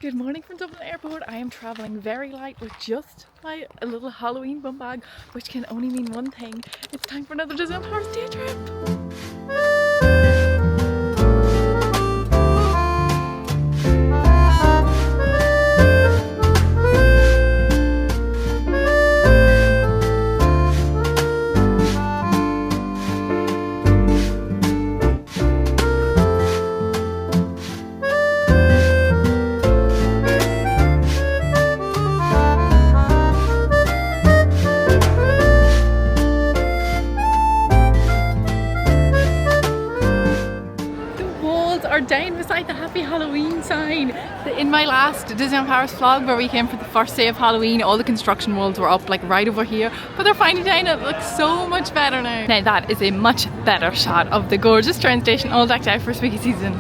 Good morning from Dublin Airport. I am travelling very light with just my little Halloween bum bag, which can only mean one thing. It's time for another Disneyland Paris day trip. Down beside the Happy Halloween sign. In my last Disneyland Paris vlog where we came for the first day of Halloween, all the construction walls were up like right over here, but they're finally down. It looks so much better now. Now that is a much better shot of the gorgeous train station all decked out for spooky season.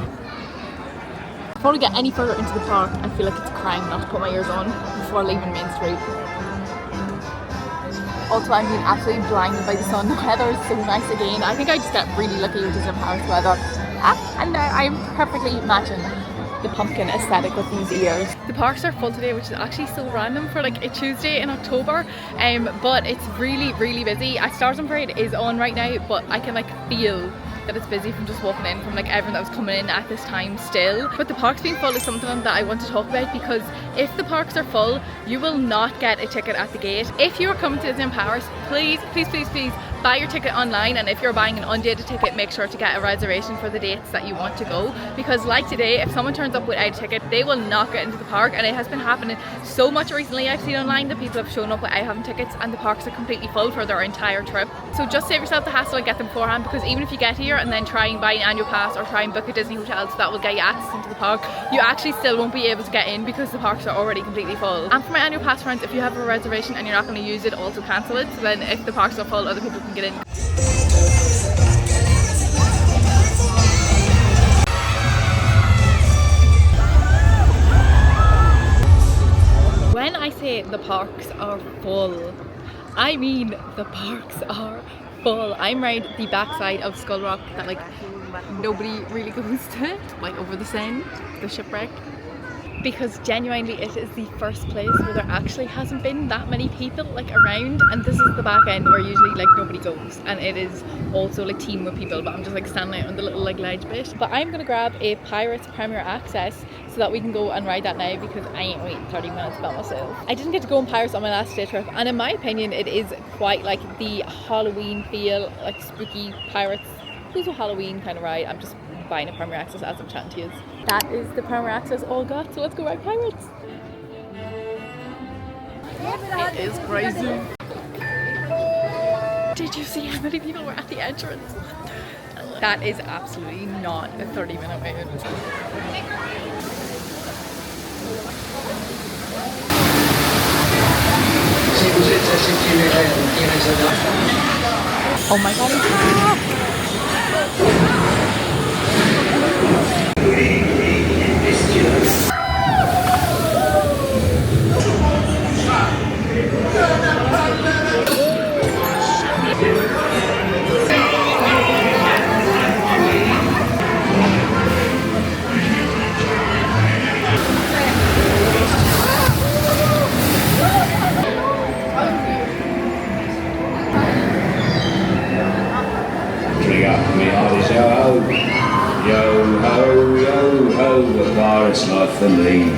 Before we get any further into the park, I feel like it's a crime not to put my ears on before leaving Main Street. Also, I'm being absolutely blinded by the sun. The weather is so nice again. I think I just get really lucky with Disneyland Paris weather. And now I'm perfectly matching the pumpkin aesthetic with these ears. The parks are full today, which is actually so random for like a Tuesday in October, but it's really busy. Stars on Parade is on right now, but I can like feel that it's busy from just walking in, from like everyone that was coming in at this time still. But the parks being full is something that I want to talk about, because if the parks are full, you will not get a ticket at the gate. If you are coming to Disneyland Paris, please buy your ticket online, and if you're buying an undated ticket, make sure to get a reservation for the dates that you want to go, because like today, if someone turns up without a ticket, they will not get into the park. And it has been happening so much recently. I've seen online that people have shown up without having tickets and the parks are completely full for their entire trip. So just save yourself the hassle and get them beforehand, because even if you get here and then try and buy an annual pass or try and book a Disney hotel, so that will get you access into the park, you actually still won't be able to get in because the parks are already completely full. And for my annual pass friends, if you have a reservation and you're not going to use it, also cancel it, so then if the parks are full, other people can get in. When I say the parks are full, I mean the parks are full. I'm right the backside of Skull Rock that like nobody really goes to, like over the Seine, the shipwreck, because genuinely it is the first place where there actually hasn't been that many people like around, and this is the back end where usually like nobody goes, and it is also like teamed with people, but I'm just like standing out on the little like ledge bit. But I'm gonna grab a Pirates Premier Access so that we can go and ride that now, because I ain't waiting 30 minutes by myself. I didn't get to go in Paris on my last day trip, and in my opinion it is quite like the Halloween feel, like spooky Pirates, who's a Halloween kind of ride. I'm just buying a Premier Access as I'm chatting to you. That is the Premier Access all got, so let's go ride Pirates. It is crazy. Did you see how many people were at the entrance? That is absolutely not a 30-minute wait. Oh my god, it's Yo-ho, a pirate's life for me.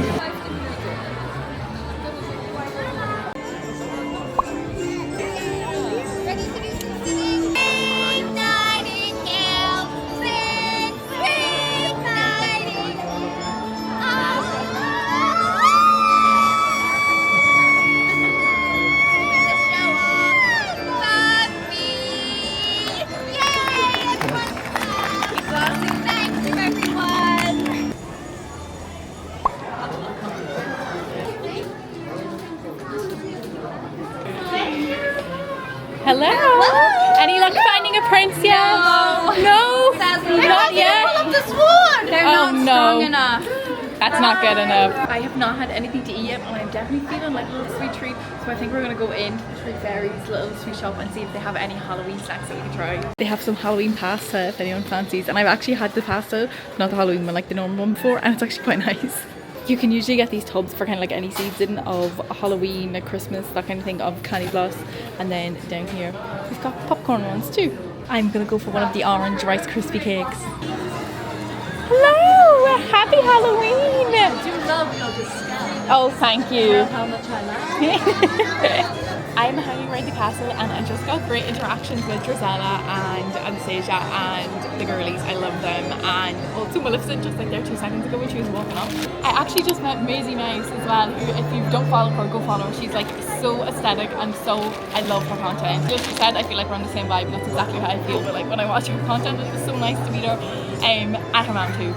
Hello. Any luck finding a prince yet? No? Not yet? They're not strong enough. That's not good enough. I have not had anything to eat yet, and I'm definitely feeling like a little sweet treat. So I think we're gonna go into the Three Fairies little sweet shop and see if they have any Halloween snacks that we can try. They have some Halloween pasta if anyone fancies, and I've actually had the pasta, not the Halloween one, like the normal one before, and it's actually quite nice. You can usually get these tubs for kind of like any season of Halloween, like Christmas, that kind of thing, of candy floss. And then down here we've got popcorn ones too. I'm gonna go for one of the orange Rice Krispie cakes. Hello! Happy Halloween! I do love your disguise. Oh, thank you. You know how much I love. I'm hanging around the castle and I just got great interactions with Drizella and Anastasia and the girlies. I love them. And also Maleficent, just like there 2 seconds ago when she was walking up. I actually just met Maisie Mouse as well, who, if you don't follow her, go follow her. She's like so aesthetic and so, I love her content. Just she said, I feel like we're on the same vibe, and that's exactly how I feel. But like when I watch her content, it was so nice to meet her. And her mom too.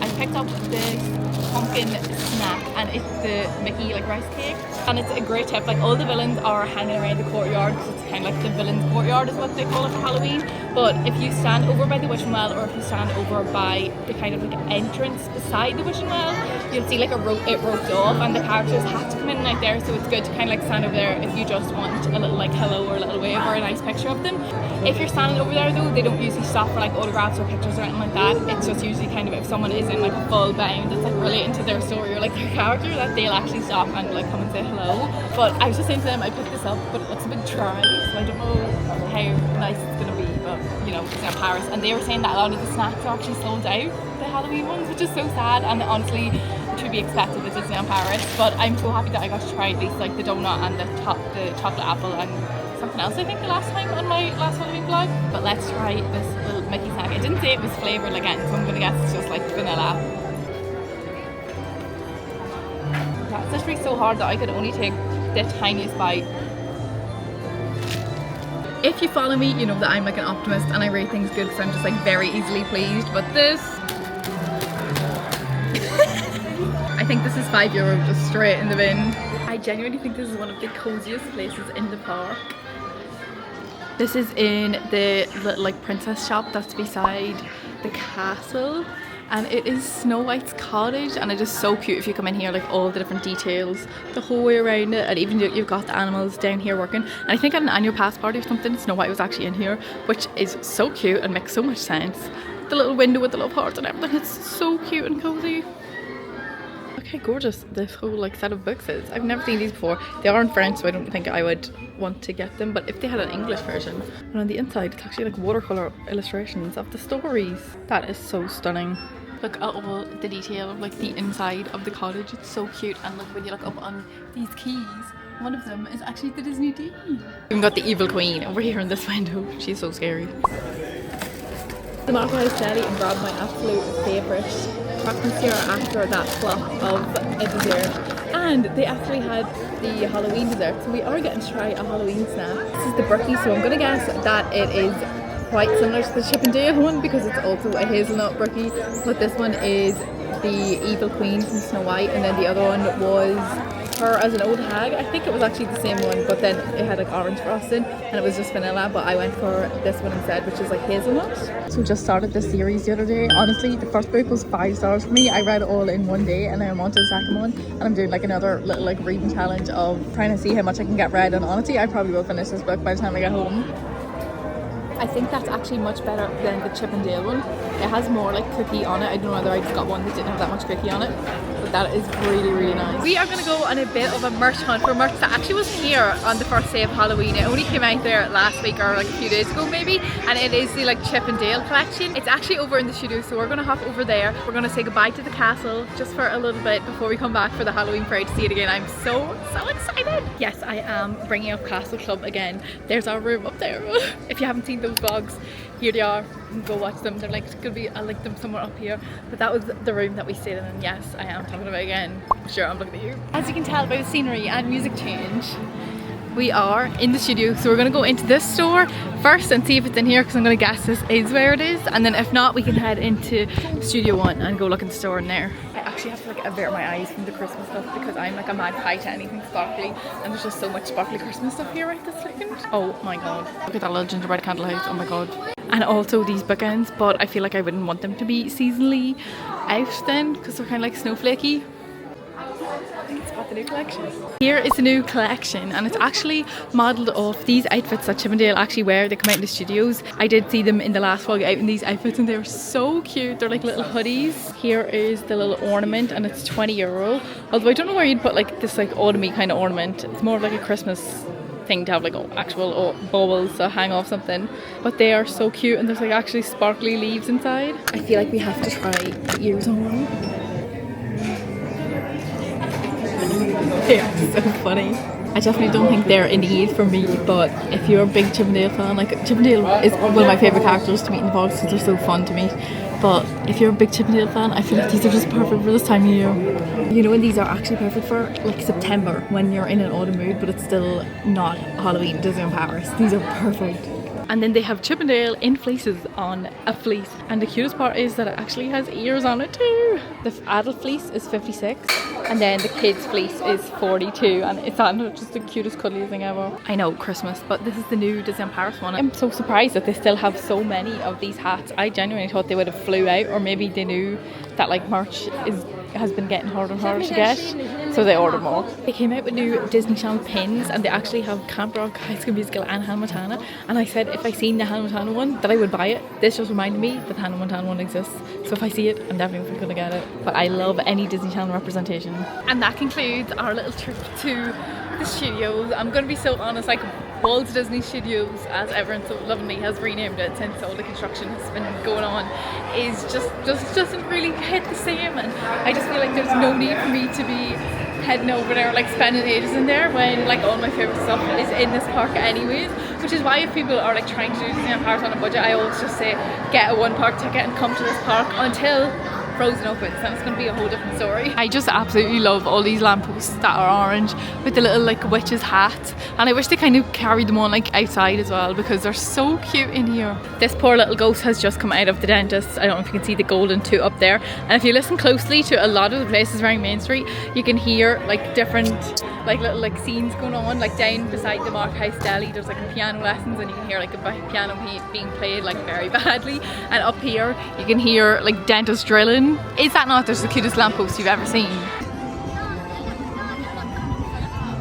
I picked up this pumpkin snack and it's the Mickey like rice cake, and it's a great tip. Like all the villains are hanging around the courtyard because it's kind of like the villains courtyard is what they call it for Halloween. But if you stand over by the wishing well, or if you stand over by the kind of like entrance beside the wishing well, you'll see like it roped off, and the characters have to come in and out there, so it's good to kind of like stand over there if you just want a little like hello or a little wave or a nice picture of them. If you're standing over there though, they don't usually stop for like autographs or pictures or anything like that. It's just usually kind of if someone is in like a full bound that's like relating to their story or like their character, that they'll actually stop and like come and say hello. But I was just saying to them, I picked this up, but it looks a bit dry, so I don't know how nice it's gonna be. But you know, Disneyland Paris, and they were saying that a lot of the snacks are actually sold out, the Halloween ones, which is so sad. And honestly, it should be expected at Disneyland Paris. But I'm so happy that I got to try at least like the donut and the chocolate apple and something else I think the last time on my last Halloween vlog. But let's try this little Mickey snack. It didn't say it was flavoured again, so I'm gonna guess it's just like vanilla. That's literally so hard that I could only take the tiniest bite. If you follow me, you know that I'm like an optimist and I rate things good because I'm just like very easily pleased. But this, I think this is €5 just straight in the bin. I genuinely think this is one of the coziest places in the park. This is in the little like princess shop that's beside the castle, and it is Snow White's cottage, and it is so cute if you come in here, like all the different details the whole way around it, and even you've got the animals down here working. And I think at an annual pass party or something, Snow White was actually in here, which is so cute and makes so much sense. The little window with the little hearts and everything, it's so cute and cozy. Look how gorgeous this whole like set of books is. I've never seen these before. They are in French, so I don't think I would want to get them, but if they had an English version. And on the inside it's actually like watercolor illustrations of the stories. That is so stunning. Look at all the detail of like the inside of the cottage. It's so cute. And look, when you look up on these keys, one of them is actually the Disney D. We've got the evil queen over here in this window. She's so scary. The Paris deli and grabbed my absolute favourite croque monsieur after that flop of a dessert. And they actually had the Halloween dessert, so we are getting to try a Halloween snack. This is the brookie, so I'm gonna guess that it is quite similar to the Chip and Dale one because it's also a hazelnut brookie. But this one is the evil queen from Snow White, and then the other one was her as an old hag. I think it was actually the same one, but then it had like orange frosting and it was just vanilla, but I went for this one instead, which is like hazelnut. So just started this series the other day. Honestly, the first book was 5 stars for me. I read it all in one day, and I'm on to the second one, and I'm doing like another little like reading challenge of trying to see how much I can get read. And honestly, I probably will finish this book by the time I get home. I think that's actually much better than the Chip and Dale one. It has more like cookie on it. I don't know whether I just got one that didn't have that much cookie on it, but that is really, really nice. We are going to go on a bit of a merch hunt for merch that actually wasn't here on the first day of Halloween. It only came out there last week or like a few days ago maybe, and it is the like Chip and Dale collection. It's actually over in the studio, so we're going to hop over there. We're going to say goodbye to the castle just for a little bit before we come back for the Halloween parade to see it again. I'm so excited. Yes, I am bringing up Castle Club again. There's our room up there. If you haven't seen those vlogs, here they are. Go watch them. They're like gonna be, I'll link them somewhere up here. But that was the room that we stayed in, and yes, I am talking about it again. Sure, I'm looking at you. As you can tell by the scenery and music change, we are in the studio, so we're gonna go into this store first and see if it's in here, because I'm gonna guess this is where it is, and then if not, we can head into Studio 1 and go look in the store in there. I actually have to like avert my eyes from the Christmas stuff because I'm like a magpie to anything sparkly, and there's just so much sparkly Christmas stuff here right this second. Oh my god, look at that little gingerbread candle house. Oh my god. And also these bookends, but I feel like I wouldn't want them to be seasonally out then because they're kind of like snowflakey. I think it's got the new collection. Here is the new collection, and it's actually modelled off these outfits that Chippendale actually wear. They come out in the studios. I did see them in the last vlog out in these outfits, and they were so cute. They're like little hoodies. Here is the little ornament, and it's €20. Although I don't know where you'd put like this like autumny kind of ornament. It's more of like a Christmas thing to have like actual baubles to hang off something, but they are so cute, and there's like actually sparkly leaves inside. I feel like we have to try the ears on one. They are so funny. I definitely don't think they're in ease for me, but if you're a big Chippendale fan, like Chippendale is one of my favourite characters to meet in the box because they're so fun to meet. But if you're a big Chippendale fan, I feel like these are just perfect for this time of year. You know, and these are actually perfect for like September when you're in an autumn mood, but it's still not Halloween Disneyland Paris. These are perfect. And then they have Chippendale in fleeces on a fleece, and the cutest part is that it actually has ears on it too. The adult fleece is 56, and then the kids fleece is 42, and it's just the cutest cuddliest thing ever. I know, Christmas, but this is the new Disneyland Paris one. I'm so surprised that they still have so many of these hats. I genuinely thought they would have flew out, or maybe they knew that like merch has been getting harder and harder to get, so they ordered more. They came out with new Disney Channel pins, and they actually have Camp Rock, High School Musical and Hannah Montana, and I said if I seen the Hannah Montana one that I would buy it. This just reminded me that the Hannah Montana one exists, so if I see it I'm definitely gonna get it. But I love any Disney Channel representation. And that concludes our little trip to the studios. I'm gonna be so honest, like Walt Disney Studios, as everyone so lovingly has renamed it since all the construction has been going on, is just doesn't really hit the same, and I just feel like there's no need for me to be heading over there like spending ages in there when like all my favourite stuff is in this park anyways, which is why if people are like trying to do Disneyland Paris on a budget, I always just say get a one park ticket and come to this park until Frozen opens, and it's going to be a whole different story. I just absolutely love all these lampposts that are orange with the little like witch's hat, and I wish they kind of carried them on like outside as well because they're so cute in here. This poor little ghost has just come out of the dentist. I don't know if you can see the golden tooth up there, and if you listen closely to a lot of the places around Main Street, you can hear like different like little like scenes going on. Like down beside the Mark House Deli there's like a piano lessons, and you can hear like a piano being played like very badly, and up here you can hear like dentist drilling. Is that not just the cutest lamppost you've ever seen?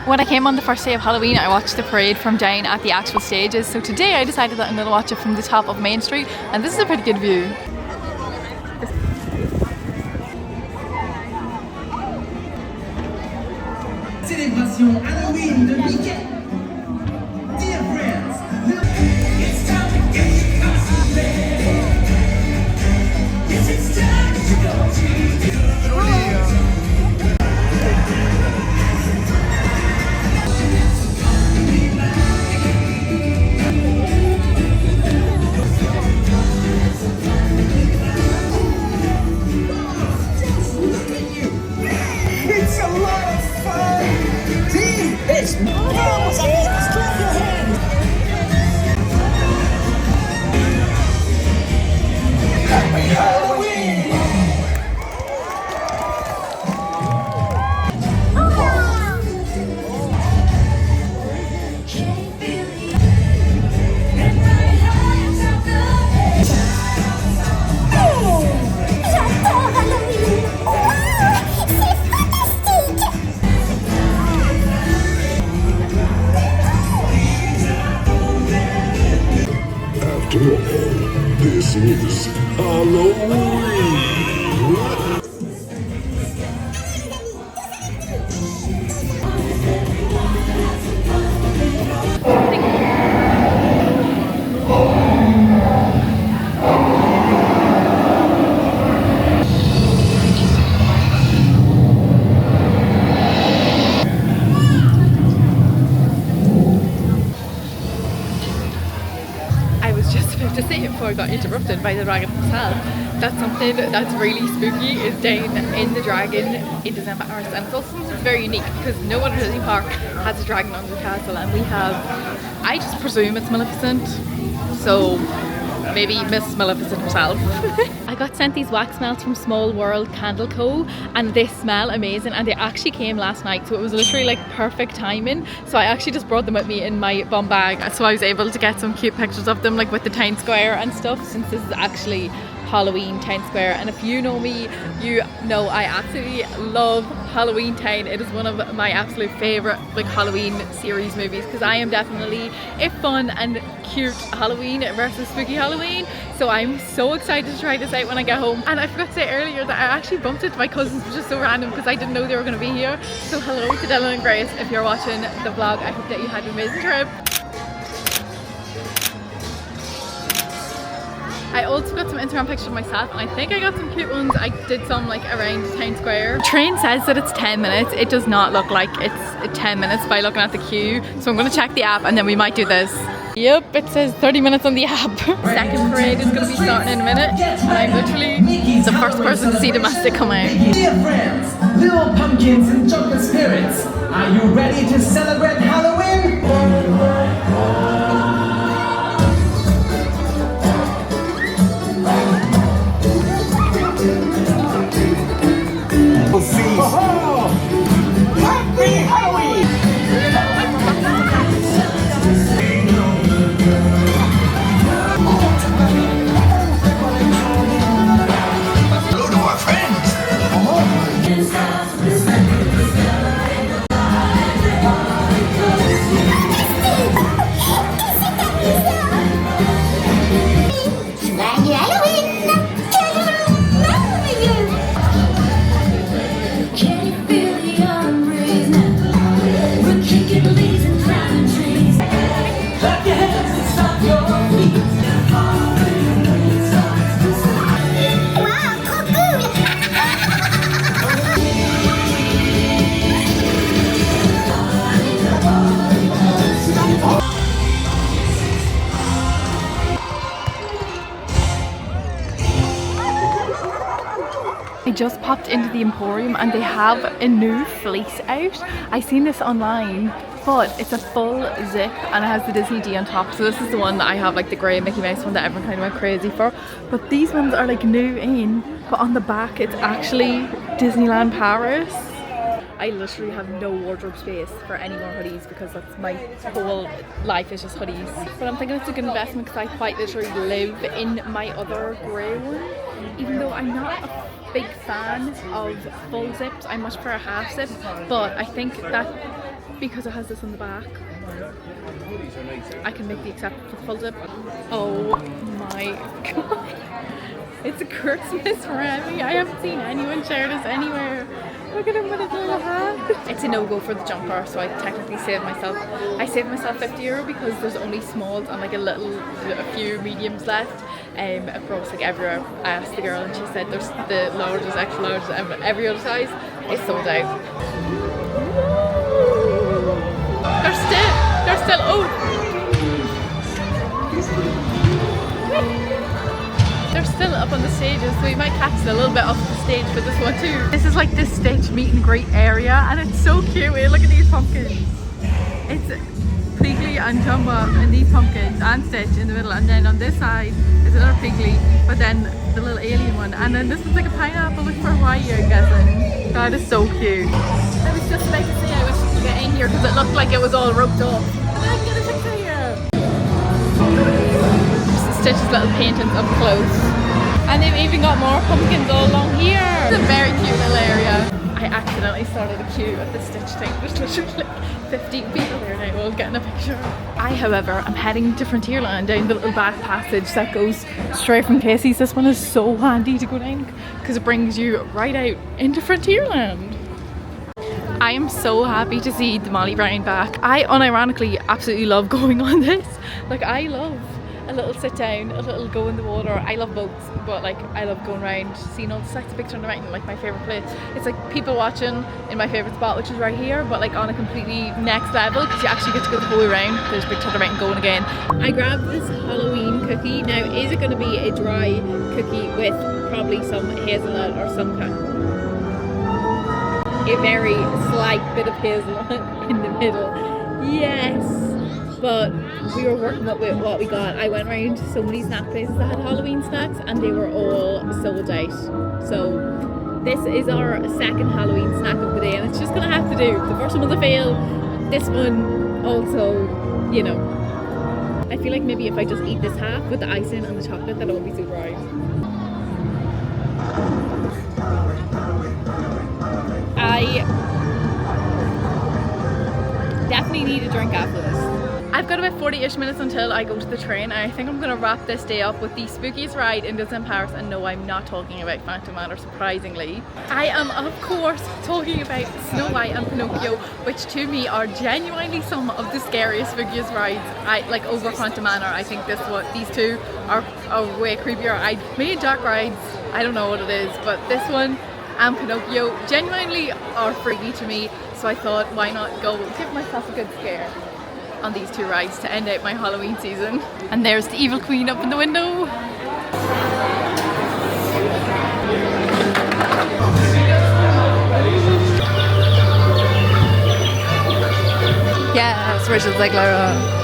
When I came on the first day of Halloween, I watched the parade from down at the actual stages, so today I decided that I'm going to watch it from the top of Main Street, and this is a pretty good view. Célébration Halloween de Mickey. Dear friends, it's time to get your costume ready. Yes, it's time to go to the it's a lot of fun! Team, it's clap your hands! Happy Halloween! After all, this is Halloween! To say it before I got interrupted by the dragon himself, that's something that's really spooky is down in the dragon in Disneyland Paris, and it's also something that's very unique because no other Disney park has a dragon under the castle, and we have, I just presume it's Maleficent, so maybe Miss Maleficent herself. I got sent these wax melts from Small World Candle Co, and they smell amazing, and they actually came last night, so it was literally like perfect timing. So I actually just brought them with me in my bum bag, so I was able to get some cute pictures of them like with the town square and stuff, since this is actually Halloween Town Square, and if you know me, you know I absolutely love Halloween Town. It is one of my absolute favorite like Halloween series movies, because I am definitely a fun and cute Halloween versus spooky Halloween. So I'm so excited to try this out when I get home. And I forgot to say earlier that I actually bumped into my cousins, which is so random because I didn't know they were going to be here. So hello to Dylan and Grace, if you're watching the vlog. I hope that you had an amazing trip. I also got some Instagram pictures of myself, and I think I got some cute ones. I did some like around Town Square. The train says that it's 10 minutes. It does not look like it's 10 minutes by looking at the queue. So I'm going to check the app and then we might do this. Yep, it says 30 minutes on the app. Second parade is going to be starting in a minute, and I'm literally the first person to see the mastic come out. Dear friends, little pumpkins and chocolate spirits, are you ready to celebrate Halloween? Happy Halloween! Hello to our friends! I just popped into the Emporium and they have a new fleece out. I seen this online, but it's a full zip and it has the Disney D on top. So this is the one that I have, like the grey Mickey Mouse one that everyone kind of went crazy for. But these ones are like new in, but on the back it's actually Disneyland Paris. I literally have no wardrobe space for any more hoodies because that's my whole life is just hoodies. But I'm thinking it's a good investment because I quite literally live in my other grey one. Even though I'm not a big fan of full zips, I much prefer a half zip. But I think that because it has this on the back, I can make the exception for the full zip. Oh my god. It's a Christmas Remy. I haven't seen anyone share this anywhere. Look at him with his little hat. It's a no-go for the jumper, so I technically saved myself. I saved myself €50 because there's only smalls and like a few mediums left across like everywhere. I asked the girl and she said there's the larges, extra larges, every other size is sold out. They're still, oh! They're still up on the stages, so we might catch a little bit off the stage for this one too. This is like this stage meet and greet area, and it's so cute. Look at these pumpkins. It's Piggly and Jumbo and these pumpkins and Stitch in the middle, and then on this side is another Piggly, but then the little alien one, and then this one's like a pineapple with for Hawaii, I'm guessing. That is so cute. I was just about to say I wish we could get in here because it looked like it was all roped off. And I can get a picture here. Stitch's little paintings up close, and they've even got more pumpkins all along here. It's a very cute little area. I accidentally started a queue at the Stitch thing. There's literally like 15 people there now all getting a picture. I, however, am heading to Frontierland down the little back passage that goes straight from Casey's. This one is so handy to go down because it brings you right out into Frontierland. I am so happy to see the Molly Brown back. I unironically absolutely love going on this. Like, I love a little sit down, a little go in the water. I love boats, but like I love going around, seeing all the sights of Picture on the Mountain, like my favourite place. It's like people watching in my favourite spot, which is right here, but like on a completely next level because you actually get to go the whole way around. There's Picture on the Mountain going again. I grabbed this Halloween cookie. Now, is it going to be a dry cookie with probably some hazelnut or some kind? A very slight bit of hazelnut in the middle. Yes! But we were working with what we got. I went around to so many snack places that had Halloween snacks and they were all sold out. So this is our second Halloween snack of the day, and it's just gonna have to do. The first one was a fail. This one also, you know. I feel like maybe if I just eat this half with the icing and the chocolate, that it won't be so dry. drink after this. I've got about 40-ish minutes until I go to the train, and I think I'm going to wrap this day up with the spookiest ride in Disneyland Paris. And no, I'm not talking about Phantom Manor, surprisingly. I am, of course, talking about Snow White and Pinocchio, which to me are genuinely some of the scariest, spookiest rides. Like over Phantom Manor, I think these two are way creepier. Maybe dark rides, I don't know what it is, but this one and Pinocchio genuinely are freaky to me. So I thought, why not go give myself a good scare on these two rides to end out my Halloween season. And there's the Evil Queen up in the window. Yes, Richard Ziegler.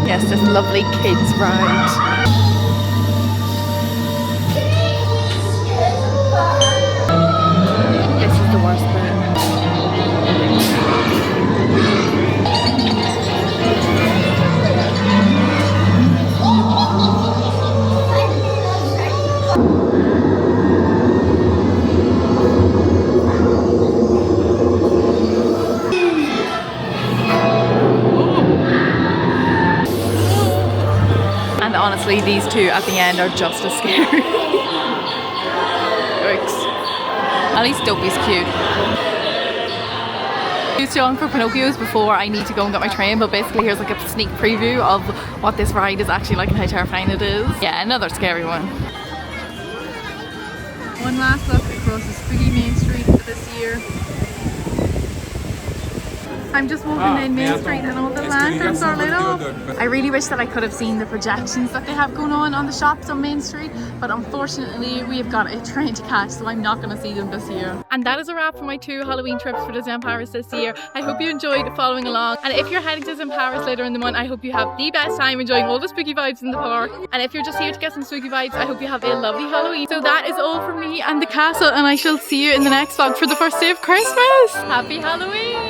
Yes, this lovely kids ride. This is the worst bit. And honestly, these two at the end are just as scary. Yikes. At least Dopey's cute. Too long for Pinocchio's before I need to go and get my train, but basically here's like a sneak preview of what this ride is actually like and how terrifying it is. Yeah, another scary one. One last look across the spooky main street for this year. I'm just walking down Main Street and all the lanterns are lit up. I really wish that I could have seen the projections that they have going on the shops on Main Street, but unfortunately we have got a train to catch, so I'm not going to see them this year. And that is a wrap for my 2 Halloween trips for Disneyland Paris this year. I hope you enjoyed following along, and if you're heading to Disneyland Paris later in the month, I hope you have the best time enjoying all the spooky vibes in the park. And if you're just here to get some spooky vibes, I hope you have a lovely Halloween. So that is all from me and the castle, and I shall see you in the next vlog for the first day of Christmas. Happy Halloween!